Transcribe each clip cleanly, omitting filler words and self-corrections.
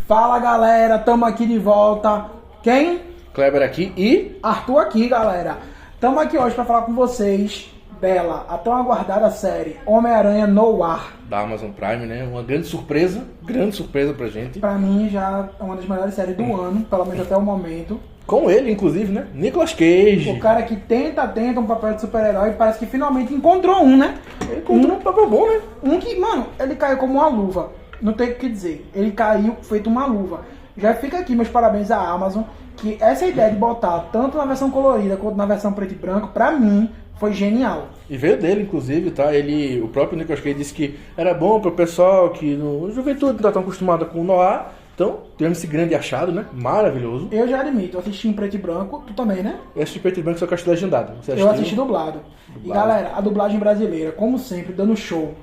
Fala galera, tamo aqui de volta. Quem? Kleber aqui e Arthur aqui, galera. Tamo aqui hoje pra falar com vocês dela, a tão aguardada série Homem-Aranha No Ar. da Amazon Prime, né? Uma grande surpresa pra gente. Pra mim já é uma das melhores séries do ano, pelo menos até o momento. Com ele, inclusive, né? Nicolas Cage. O cara que tenta um papel de super-herói, parece que finalmente encontrou um, né? Ele encontrou um papel bom, né? Um que, mano, ele caiu como uma luva. Não tem o que dizer. Ele caiu feito uma luva. Já fica aqui meus parabéns à Amazon, que essa ideia de botar tanto na versão colorida quanto na versão preto e branco, pra mim, foi genial. E veio dele, inclusive, tá? O próprio Nicolas Cage disse que era bom pro pessoal que no juventude não tá tão acostumada com o noir. Então, tivemos esse grande achado, né? Maravilhoso. Eu já admito, eu assisti em preto e branco, tu também, né? Eu assisti preto e branco, só que eu assisti legendado. Você Eu assistiu? assisti dublado. E galera, a dublagem brasileira, como sempre, dando show.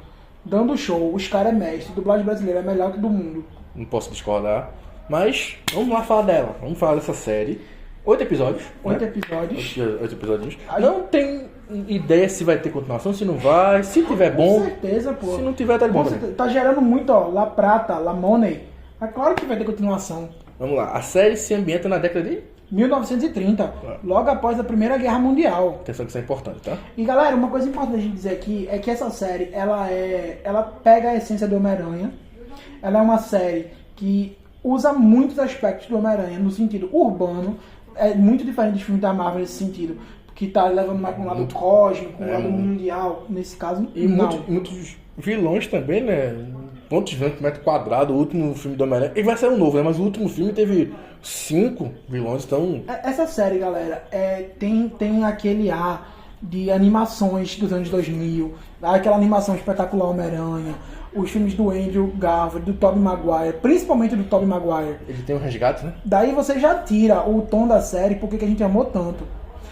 Dando show, os caras é mestre, a dublagem brasileira é melhor que do mundo. Não posso discordar. Mas, vamos lá falar dela. Vamos falar dessa série. 8 episódios. 8 né? episódios. 8 episódios. Não tem ideia se vai ter continuação, se não vai. Se tiver bom. Com certeza, pô. Se não tiver, tá bom. Com certeza. Tá gerando muito, ó, La Prata, La Money. É claro que vai ter continuação. Vamos lá. A série se ambienta na década de... 1930, logo após a Primeira Guerra Mundial. Atenção que isso é importante, tá? E galera, uma coisa importante a gente dizer aqui é que essa série, ela pega a essência do Homem-Aranha. Ela é uma série que usa muitos aspectos do Homem-Aranha no sentido urbano. É muito diferente dos filmes da Marvel nesse sentido, que tá levando mais para um lado cósmico, um lado mundial, nesse caso, E não. muitos vilões também, né? Pontos de vento, metro quadrado, o último filme do Homem-Aranha. E vai ser um novo, né? Mas o último filme teve 5 vilões, então... Essa série, galera, tem aquele ar de animações dos anos 2000, aquela animação espetacular Homem-Aranha, os filmes do Andrew Garfield, do Tobey Maguire, principalmente do Tobey Maguire. Ele tem um resgate, né? Daí você já tira o tom da série, porque que a gente amou tanto.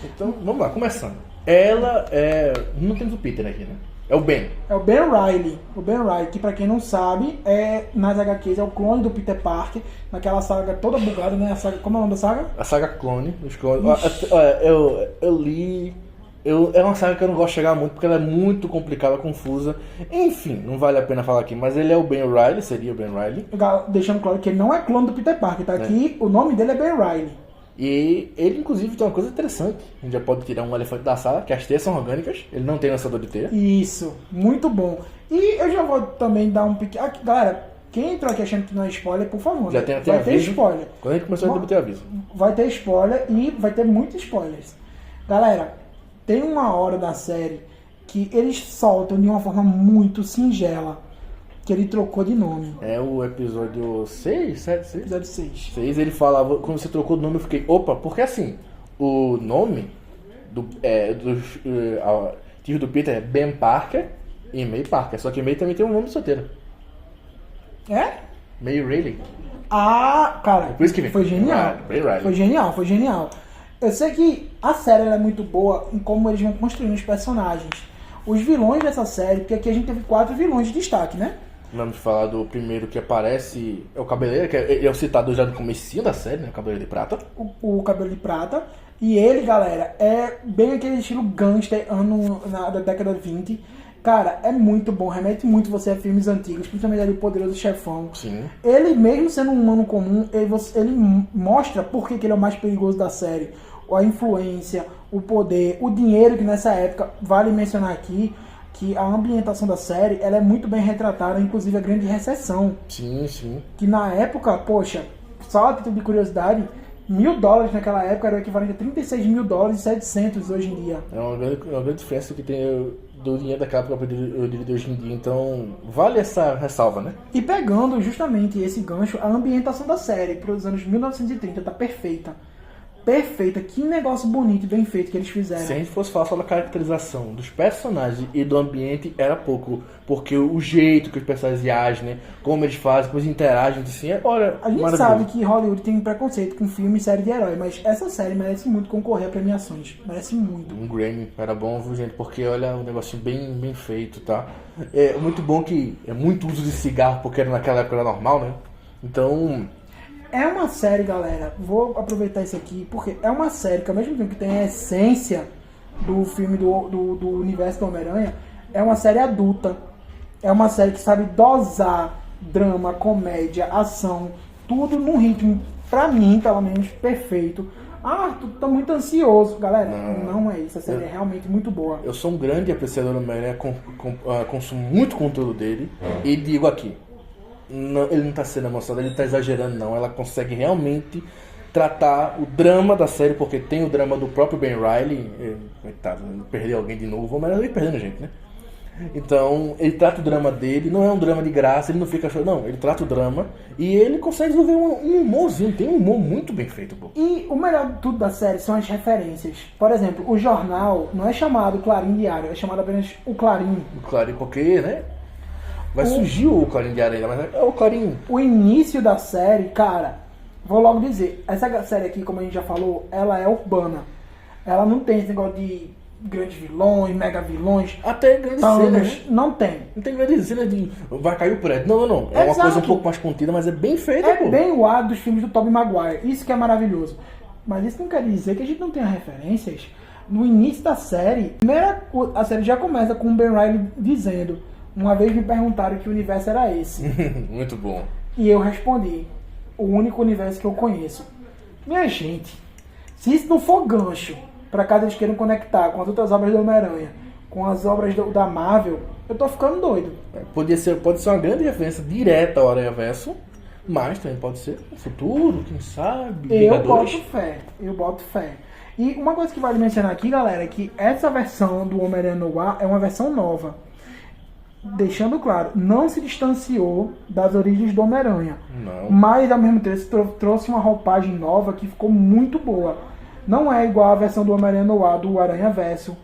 Então, vamos lá, começando. Ela é... Não temos o Peter aqui, né? É o Ben. É o Ben Reilly. O Ben Reilly, que pra quem não sabe, nas HQs é o clone do Peter Parker, naquela saga toda bugada, né? A saga, como é o nome da saga? A saga Clone. Os clones. Eu li... É uma saga que eu não gosto de chegar muito, porque ela é muito complicada, confusa. Enfim, não vale a pena falar aqui, mas ele é o Ben Reilly, seria o Ben Reilly. Deixando claro que ele não é clone do Peter Parker, tá aqui, o nome dele é Ben Reilly. E ele, inclusive, tem uma coisa interessante. A gente já pode tirar um elefante da sala, que as teias são orgânicas. Ele não tem lançador de teia. Isso, muito bom. E eu já vou também dar um pequeno... Galera, quem entrou aqui achando que não é spoiler, por favor, Já né? tem até vai ter aviso. spoiler. Quando a gente começou a ter aviso. Vai ter spoiler e vai ter muitos spoilers. Galera, tem uma hora da série que eles soltam de uma forma muito singela, que ele trocou de nome. É o episódio 6, 7, 6? Episódio 6. 6, ele falava, quando você trocou o nome, eu fiquei, opa, porque assim, o nome do tio do Peter é Ben Parker e May Parker, só que May também tem um nome solteiro. É? May Reilly. Ah, cara, Por isso que vem. foi genial. Ray Riley. Foi genial. Eu sei que a série ela é muito boa em como eles vão construindo os personagens. Os vilões dessa série, porque aqui a gente teve 4 vilões de destaque, né? Vamos falar do primeiro que aparece, é o Cabeleiro, que ele é o citado já no comecinho da série, né? O Cabeleiro de Prata. O Cabelo de Prata. E ele, galera, é bem aquele estilo gangster da década 20. Cara, é muito bom, remete muito você a filmes antigos, principalmente ali o Poderoso Chefão. Sim. Ele, mesmo sendo um humano comum, ele mostra por que ele é o mais perigoso da série. A influência, o poder, o dinheiro, que nessa época, vale mencionar aqui, que a ambientação da série, ela é muito bem retratada, inclusive a grande recessão. Sim, sim. Que na época, poxa, só a título de curiosidade, $1.000 naquela época era o equivalente a $36.700 hoje em dia. É uma grande diferença que tem do dinheiro daquela época para o de hoje em dia, então vale essa ressalva, né? E pegando justamente esse gancho, a ambientação da série para os anos 1930 tá perfeita. Perfeita, que negócio bonito e bem feito que eles fizeram. Se a gente fosse falar só da caracterização dos personagens e do ambiente, era pouco. Porque o jeito que os personagens agem, né? Como eles fazem, como eles interagem, assim, olha, a gente sabe que Hollywood tem preconceito com filme e série de herói, mas essa série merece muito concorrer a premiações. Merece muito. Um Grammy era bom, viu, gente? Porque olha, um negocinho bem feito, tá? É muito bom que é muito uso de cigarro, porque naquela época era normal, né? Então... É uma série, galera, vou aproveitar isso aqui, porque é uma série que ao mesmo tempo que tem a essência do filme do universo do Homem-Aranha, é uma série adulta. É uma série que sabe dosar drama, comédia, ação, tudo num ritmo, pra mim, pelo menos, perfeito. Ah, tu tá muito ansioso. Galera, não é isso. A série é realmente muito boa. Eu sou um grande apreciador do Homem-Aranha, consumo muito conteúdo dele. E digo aqui, ele não tá sendo emocionado, ele tá exagerando não. Ela consegue realmente tratar o drama da série, porque tem o drama do próprio Ben Reilly. Coitado, perder alguém de novo, mas ele perdendo gente, né? Então, ele trata o drama dele, não é um drama de graça, ele não fica chorando, não, ele trata o drama e ele consegue desenvolver um humorzinho, tem um humor muito bem feito, pô. E o melhor de tudo da série são as referências. Por exemplo, o jornal não é chamado Clarim Diário, é chamado apenas o Clarim. O Clarim, porque, né? Vai surgir o Clarim Diário ainda, mas é o Clarim. O início da série, cara, vou logo dizer, essa série aqui, como a gente já falou, ela é urbana. Ela não tem esse negócio de grandes vilões, mega vilões. Até grandes cenas. Não tem. Não tem grandes cenas de vai cair o prédio. Não. É uma coisa um pouco mais contida, mas é bem feita, pô. É bem o ar dos filmes do Tobey Maguire. Isso que é maravilhoso. Mas isso não quer dizer que a gente não tenha referências. No início da série, a série já começa com o Ben Reilly dizendo: uma vez me perguntaram que universo era esse. Muito bom. E eu respondi: o único universo que eu conheço. Minha gente, se isso não for gancho para caso eles queiram conectar com as outras obras do Homem-Aranha, com as obras da Marvel, eu tô ficando doido. Pode ser uma grande referência direta ao Aranhaverso, mas também pode ser no futuro, quem sabe. Eu boto fé. E uma coisa que vale mencionar aqui, galera, é que essa versão do Homem-Aranha no ar é uma versão nova. Deixando claro, não se distanciou das origens do Homem-Aranha. Não. Mas, ao mesmo tempo, trouxe uma roupagem nova que ficou muito boa. Não é igual a versão do Homem-Aranha no ar do Aranhaverso.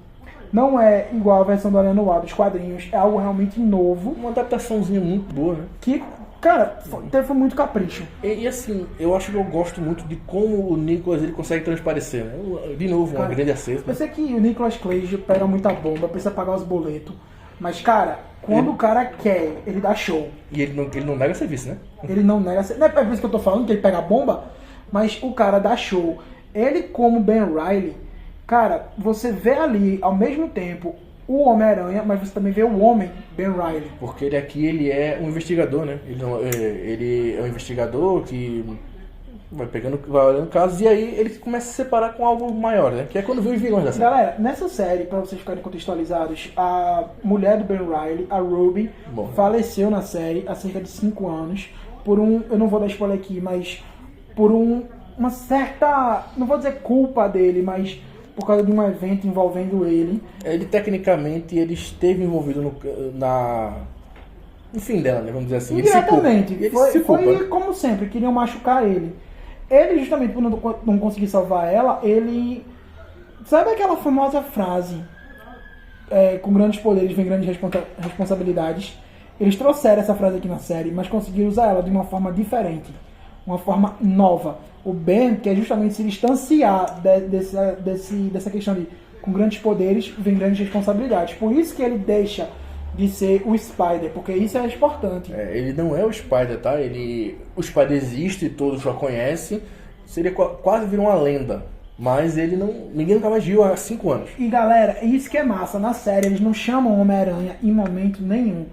Não é igual a versão do Aranha no ar dos quadrinhos. É algo realmente novo. Uma adaptaçãozinha muito boa, né? Que, cara, teve muito capricho. E assim, eu acho que eu gosto muito de como o Nicolas ele consegue transparecer, né? De novo, uma grande acerto. Eu sei que o Nicolas Cage pega muita bomba, precisa pagar os boletos. Mas, cara, quando o cara quer, ele dá show. E ele não nega serviço, né? Ele não nega serviço. Não é por isso que eu tô falando que ele pega bomba, mas o cara dá show. Ele, como Ben Reilly, cara, você vê ali, ao mesmo tempo, o Homem-Aranha, mas você também vê o homem Ben Reilly. Porque ele é um investigador, né? Ele é um investigador que vai olhando casos e aí ele começa a se separar com algo maior, né? Que é quando vê os vilões da série. Galera, nessa série, pra vocês ficarem contextualizados, a mulher do Ben Reilly, a Ruby, faleceu na série há cerca de 5 anos por eu não vou dar spoiler aqui, mas por uma certa, não vou dizer culpa dele, mas por causa de um evento envolvendo ele. Ele, tecnicamente, ele esteve envolvido no fim dela, né? Vamos dizer assim. Indiretamente. Foi né? Como sempre, queriam machucar ele. Ele, justamente por não conseguir salvar ela, ele... Sabe aquela famosa frase? Com grandes poderes vem grandes responsabilidades. Eles trouxeram essa frase aqui na série, mas conseguiram usar ela de uma forma diferente. Uma forma nova. O Ben quer justamente se distanciar dessa questão de com grandes poderes vem grandes responsabilidades. Por isso que ele deixa de ser o Spider, porque isso é importante. Ele não é o Spider, tá? O Spider existe, todos já conhecem. Seria quase virou uma lenda. Mas ninguém nunca mais viu há 5 anos. E galera, isso que é massa. Na série eles não chamam Homem-Aranha em momento nenhum.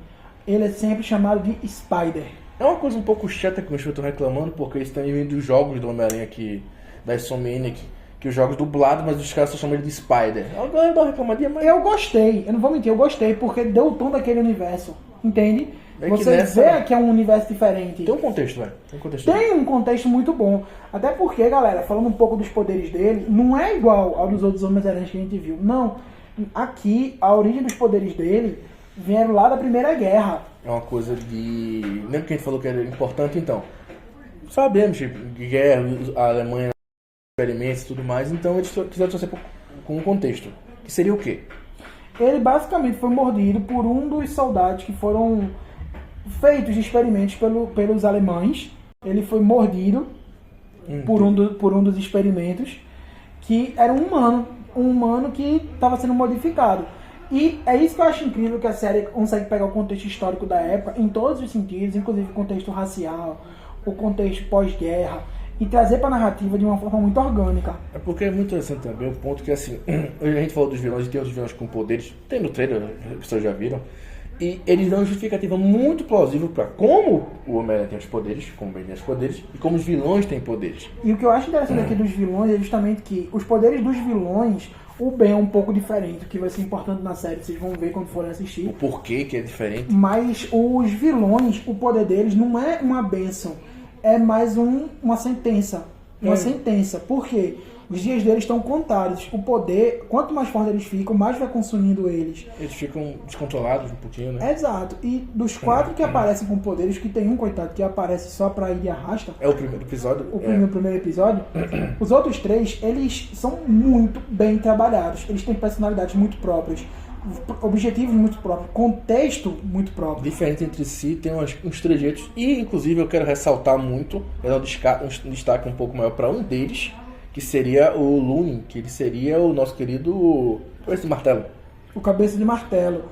Ele é sempre chamado de Spider. É uma coisa um pouco chata que eu estou reclamando, porque eles estão vindo dos jogos do Homem-Aranha aqui, da Insomniac, que os jogos dublados, mas os caras só chamam ele de Spider. Agora dá uma reclamadinha, mas... Eu gostei, eu não vou mentir, eu gostei, porque deu o tom daquele universo, entende? Você vê que é um universo diferente. Tem um contexto, velho. Tem um contexto muito bom. Até porque, galera, falando um pouco dos poderes dele, não é igual ao dos outros Homens-Aranhas que a gente viu. Não. Aqui, a origem dos poderes dele vieram lá da Primeira Guerra. É uma coisa de... Lembra que a gente falou que era importante, então? Sabemos, tipo, de guerra, a Alemanha, experimentos e tudo mais, então eles quiseram trazer com um contexto. Que seria o quê? Ele basicamente foi mordido por um dos soldados que foram feitos de experimentos pelos alemães. Ele foi mordido por um dos experimentos, que era um humano que estava sendo modificado. E é isso que eu acho incrível, que a série consegue pegar o contexto histórico da época em todos os sentidos, inclusive o contexto racial, o contexto pós-guerra, e trazer para a narrativa de uma forma muito orgânica. É porque é muito interessante também o ponto que, assim, a gente falou dos vilões e tem outros vilões com poderes, tem no trailer, as pessoas já viram, E eles dão uma justificativa muito plausível para como o Homem-Aranha tem os poderes, como ele tem os poderes, e como os vilões têm poderes. E o que eu acho interessante aqui dos vilões é justamente que os poderes dos vilões, o Ben é um pouco diferente, o que vai ser importante na série, vocês vão ver quando forem assistir. O porquê que é diferente. Mas os vilões, o poder deles não é uma bênção, é mais uma sentença. Uma sentença. Por quê? Os dias deles estão contados. O poder, quanto mais forte eles ficam, mais vai consumindo eles. Eles ficam descontrolados um pouquinho, né? Exato. E dos 4 que aparecem com poderes, que tem um, coitado, que aparece só pra ir e arrasta. É o primeiro episódio? O primeiro episódio. Os outros 3, eles são muito bem trabalhados. Eles têm personalidades muito próprias. Objetivos muito próprios. Contexto muito próprio. Diferente entre si, tem uns trejeitos. E, inclusive, eu quero ressaltar muito, eu dar um destaque um pouco maior para um deles, que seria o Looney, que ele seria o nosso querido Cabeça de Martelo. O Cabeça de Martelo.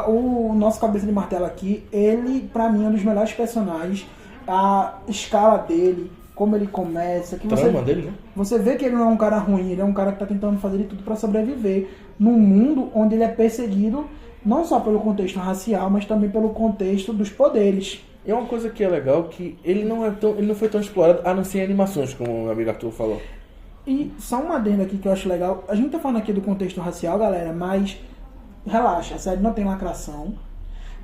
O nosso Cabeça de Martelo aqui, ele, pra mim, é um dos melhores personagens. A escala dele, como ele começa. Que Trama dele, né? Você vê que ele não é um cara ruim, ele é um cara que tá tentando fazer de tudo pra sobreviver. Num mundo onde ele é perseguido, não só pelo contexto racial, mas também pelo contexto dos poderes. E uma coisa que é legal, que ele não foi tão explorado, a não ser em animações, como o meu amigo Arthur falou. E só um adendo aqui que eu acho legal. A gente tá falando aqui do contexto racial, galera, mas relaxa, a série não tem lacração.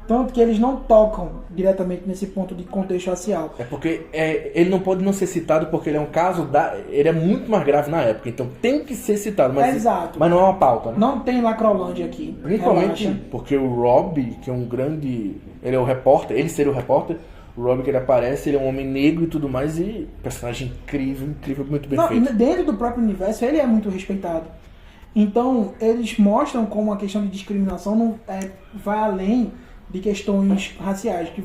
Tanto que eles não tocam diretamente nesse ponto de contexto racial. É porque ele não pode não ser citado porque ele é um caso ele é muito mais grave na época, então tem que ser citado, mas, exato. Mas não é uma pauta, né? Não tem lacrolândia aqui. Principalmente relaxa. Porque o Rob, que é um grande... Ele é o repórter, ele seria o repórter. O Rob que ele aparece, ele é um homem negro e tudo mais, e personagem incrível, muito bem feito. Dentro do próprio universo, ele é muito respeitado. Então, eles mostram como a questão de discriminação não vai além de questões raciais, que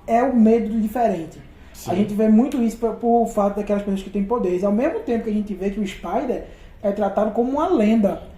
é o medo do diferente. Sim. A gente vê muito isso por fato daquelas pessoas que têm poderes. Ao mesmo tempo que a gente vê que o Spider é tratado como uma lenda.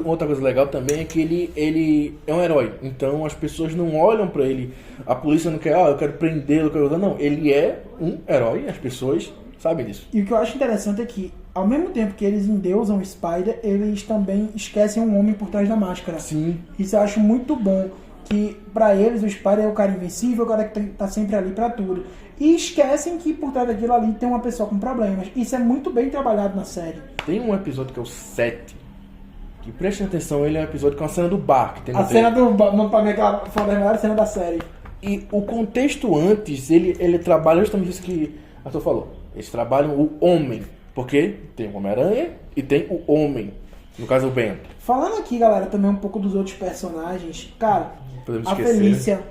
Outra coisa legal também é que ele é um herói. Então as pessoas não olham pra ele. A polícia não quer, eu quero prendê-lo, não. Ele é um herói, as pessoas sabem disso. E o que eu acho interessante é que, ao mesmo tempo que eles endeusam o Spider, eles também esquecem um homem por trás da máscara. Sim. Isso eu acho muito bom. Que pra eles o Spider é o cara invencível, o cara que tá sempre ali pra tudo. E esquecem que por trás daquilo ali tem uma pessoa com problemas. Isso é muito bem trabalhado na série. Tem um episódio que é o 7. Que prestem atenção, ele é um episódio com a cena do bar. Que tem cena do bar, pra mim, aquela foi a melhor cena da série. E o contexto antes, ele trabalha justamente isso que Arthur falou. Eles trabalham o homem. Porque tem o Homem-Aranha e tem o homem. No caso, o Ben. Falando aqui, galera, também um pouco dos outros personagens. Cara, podemos a esquecer. Felícia.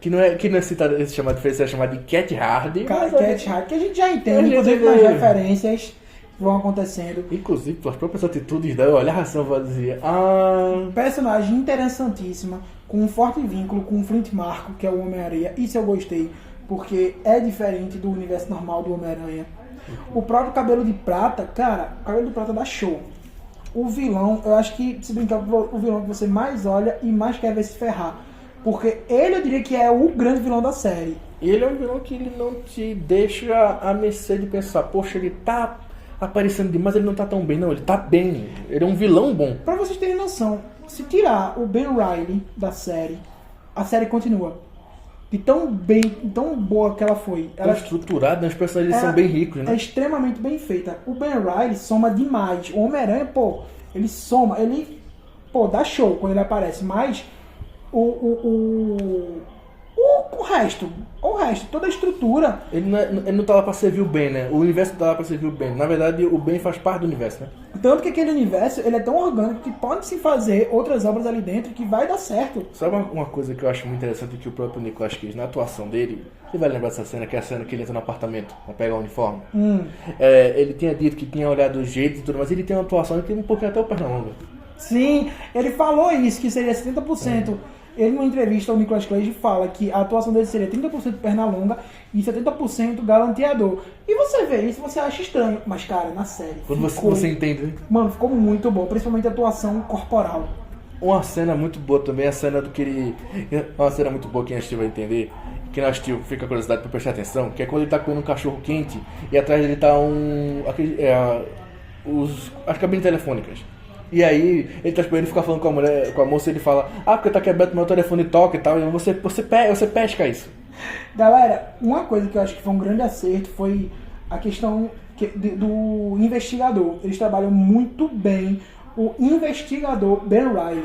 Que não é citada, é chamada de Felícia, é chamada de Cat Hardy. Cat Hardy, que a gente já entende, inclusive nas referências vão acontecendo. Inclusive, pelas próprias atitudes dela, olha a ração, vai dizer... Personagem interessantíssima, com um forte vínculo com o Flint Marko, que é o Homem-Aranha. Isso eu gostei, porque é diferente do universo normal do Homem-Aranha. O próprio Cabelo de Prata, cara, o Cabelo de Prata dá show. O vilão, eu acho que, se brincar, o vilão que você mais olha e mais quer ver se ferrar. Porque ele, eu diria que é o grande vilão da série. Ele é um vilão que ele não te deixa a mercê de pensar, poxa, ele tá aparecendo demais, ele não tá tão bem. Não, ele tá bem. Ele é um vilão bom. Pra vocês terem noção, se tirar o Ben Reilly da série, a série continua. De tão boa que ela foi. Ela é estruturada, os personagens são bem ricos, né? É extremamente bem feita. O Ben Reilly soma demais. O Homem-Aranha, ele soma, dá show quando ele aparece, mas o resto, toda a estrutura... Ele não tá lá pra servir o Ben, né? O universo não tá lá pra servir o Ben. Na verdade, o Ben faz parte do universo, né? Tanto que aquele universo, ele é tão orgânico que pode-se fazer outras obras ali dentro que vai dar certo. Sabe uma coisa que eu acho muito interessante que o próprio Nicolas Cage, na atuação dele, você vai lembrar dessa cena, que é a cena que ele entra no apartamento pra pegar o uniforme. Ele tinha dito que tinha olhado o jeito e tudo, mas ele tem uma atuação, ele tem um pouquinho até o Pernalonga. Sim, ele falou isso, que seria 70%. Ele, numa entrevista, o Nicolas Cage fala que a atuação dele seria 30% perna longa e 70% galanteador. E você vê isso, você acha estranho. Mas, cara, na série... Quando você entende, né? Mano, ficou muito bom, principalmente a atuação corporal. Uma cena muito boa também, a cena do que ele... Uma cena muito boa, quem assistiu vai entender. Quem não assistiu, fica a curiosidade pra prestar atenção, que é quando ele tá comendo um cachorro quente e atrás dele tá as cabines telefônicas. E aí, ele tá esperando, ele fica falando com a mulher, com a moça, e ele fala, porque tá quebrando meu telefone toca e tal, e você pesca isso. Galera, uma coisa que eu acho que foi um grande acerto foi a questão do investigador. Eles trabalham muito bem o investigador Ben Reilly.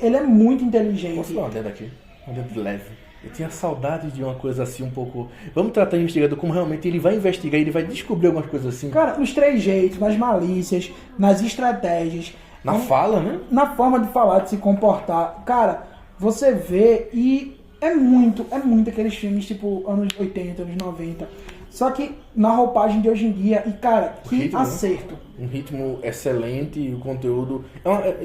Ele é muito inteligente. Posso dar uma dedo aqui? Uma dedo leve. Eu tinha saudade de uma coisa assim um pouco... Vamos tratar o investigador como realmente ele vai investigar, ele vai descobrir algumas coisas assim. Cara, nos trejeitos, nas malícias, nas estratégias. Na fala, né? Na forma de falar, de se comportar. Cara, você vê e é muito aqueles filmes tipo anos 80, anos 90. Só que na roupagem de hoje em dia, e cara, que ritmo, acerto. Um ritmo excelente e o conteúdo...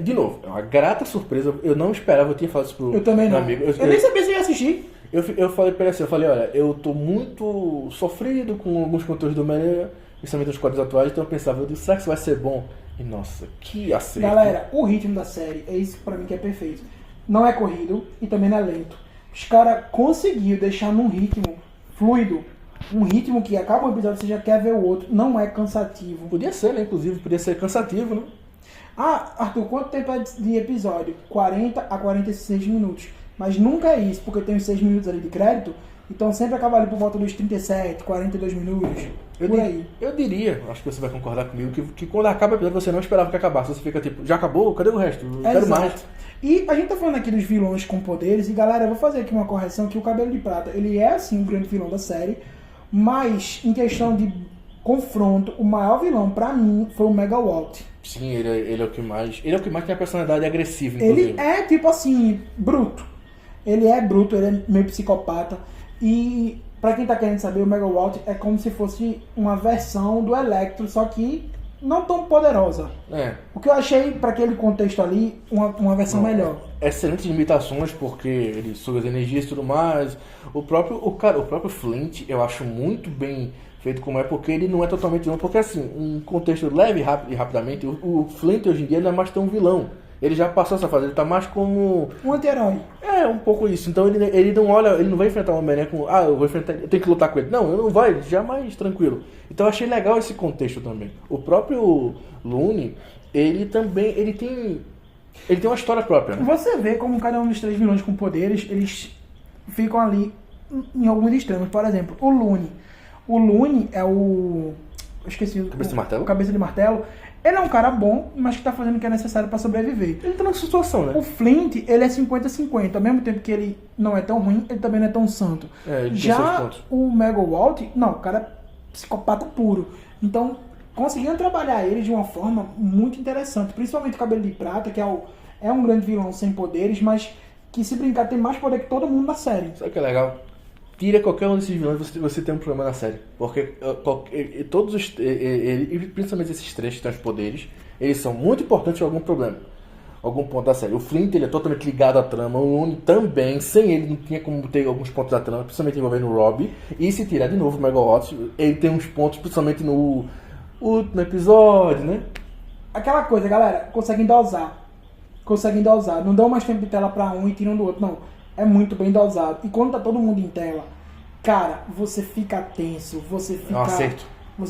de novo, é uma grata surpresa. Eu não esperava, eu tinha falado isso pro eu também meu não. amigo. Eu nem sabia se ia assistir. Eu falei pra ele assim, olha, eu tô muito sofrido com alguns conteúdos do Homem-Aranha, principalmente os quadros atuais, então eu pensava, será que isso vai ser bom? E nossa, que acerto. Galera, o ritmo da série, é isso pra mim que é perfeito. Não é corrido e também não é lento. Os caras conseguiram deixar num ritmo fluido. Um ritmo que acaba o episódio, você já quer ver o outro. Não é cansativo. Podia ser, né? Inclusive, podia ser cansativo, né? Arthur, quanto tempo é de episódio? 40 a 46 minutos. Mas nunca é isso, porque tem os 6 minutos ali de crédito. Então sempre acaba ali por volta dos 37, 42 minutos. Por aí. Eu diria, acho que você vai concordar comigo, que quando acaba o episódio você não esperava que acabasse. Você fica tipo, já acabou? Cadê o resto? Eu quero mais. E a gente tá falando aqui dos vilões com poderes. E galera, eu vou fazer aqui uma correção, que o Cabelo de Prata, ele é sim o grande vilão da série. Mas, em questão de confronto, o maior vilão pra mim foi o Megawalt. Sim, ele é o que mais. Ele é o que mais tem a personalidade agressiva, inclusive. Ele é tipo assim, bruto. Ele é bruto, ele é meio psicopata. E pra quem tá querendo saber, o Megawalt é como se fosse uma versão do Electro, só que não tão poderosa. É. O que eu achei, pra aquele contexto ali, uma versão melhor. Excelentes limitações, porque ele suga as energias e tudo mais. O próprio Flint, eu acho muito bem feito como é, porque ele não é totalmente vilão. Porque assim, um contexto leve e rapidamente, o Flint hoje em dia não é mais tão vilão. Ele já passou essa fase, ele tá mais como... um anti-herói. É, um pouco isso. Então ele não olha, ele não vai enfrentar uma Homem-Aranha com... eu tenho que lutar com ele. Não, ele não vai, já mais tranquilo. Então eu achei legal esse contexto também. O próprio Looney, ele tem uma história própria, né? Você vê como cada um dos 3 vilões com poderes, eles ficam ali em alguns extremos. Por exemplo, o Looney. O Looney é o... eu esqueci. Cabeça de martelo? O Cabeça de Martelo. Ele é um cara bom, mas que tá fazendo o que é necessário pra sobreviver. Ele tá nessa situação, né? O Flint, ele é 50-50. Ao mesmo tempo que ele não é tão ruim, ele também não é tão santo. Ele já o Megawalt, não, o cara é psicopata puro. Então, conseguiram trabalhar ele de uma forma muito interessante. Principalmente o Cabelo de Prata, que é um grande vilão sem poderes, mas que se brincar tem mais poder que todo mundo na série. Sabe o que é legal? Tira qualquer um desses vilões, você tem um problema na série. Porque todos os... principalmente esses 3 que têm os poderes, eles são muito importantes em algum problema. Algum ponto da série. O Flint, ele é totalmente ligado à trama. O Looney também, sem ele, não tinha como ter alguns pontos da trama, principalmente envolvendo o Robbie. E se tirar de novo o Megawalt, ele tem uns pontos, principalmente no último episódio, né? Aquela coisa, galera, conseguem dosar. Não dão mais tempo de tela pra um e tiram do outro, não. É muito bem dosado. E quando tá todo mundo em tela, cara, você fica tenso, você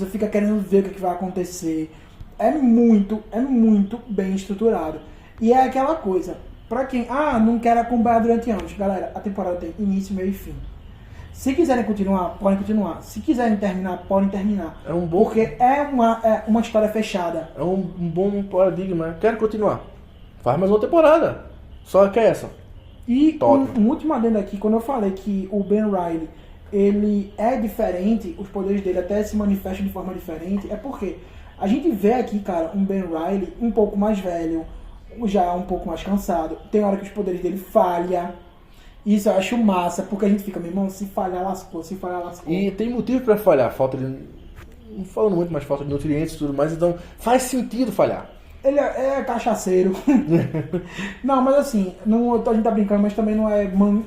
fica querendo ver o que vai acontecer. É muito bem estruturado. E é aquela coisa, pra quem, não quer acompanhar durante anos, galera, a temporada tem início, meio e fim. Se quiserem continuar, podem continuar. Se quiserem terminar, podem terminar. Porque é uma história fechada. É um bom paradigma. Quero continuar. Faz mais uma temporada. Só que é essa. E um último adendo aqui, quando eu falei que o Ben Reilly, ele é diferente, os poderes dele até se manifestam de forma diferente, é porque a gente vê aqui, cara, um Ben Reilly um pouco mais velho, já um pouco mais cansado. Tem hora que os poderes dele falham. Isso eu acho massa, porque a gente fica, meu irmão, se falhar, lascou. E tem motivo pra falhar, falta de... não falando muito, mas falta de nutrientes e tudo mais, então faz sentido falhar. Ele é cachaceiro. Não, mas assim, a gente tá brincando, mas também não não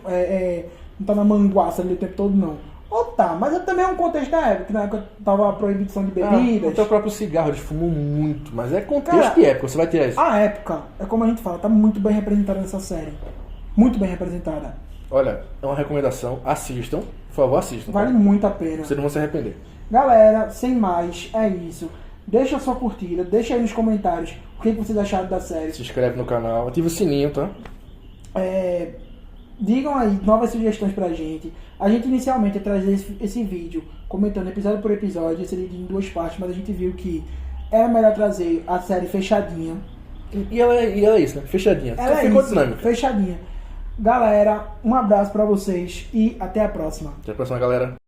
tá na manguaça ali o tempo todo, não. Ou tá, mas também é um contexto da época, que na época tava a proibição de bebidas. Até o próprio cigarro, eles fumam muito, mas é contexto de época, você vai ter isso. A época, é como a gente fala, tá muito bem representada nessa série. Muito bem representada. Olha, é uma recomendação, assistam, por favor, assistam. Vale muito a pena. Vocês não vão se arrepender. Galera, sem mais, é isso. Deixa a sua curtida, deixa aí nos comentários o que vocês acharam da série. Se inscreve no canal, ativa o sininho, tá? Digam aí novas sugestões pra gente. A gente inicialmente ia trazer esse vídeo comentando episódio por episódio, seria em 2 partes, mas a gente viu que era melhor trazer a série fechadinha. E ela é isso, né? Fechadinha. Ela ficou isso, dinâmica. fechadinha. Galera, um abraço pra vocês e até a próxima. Até a próxima, galera.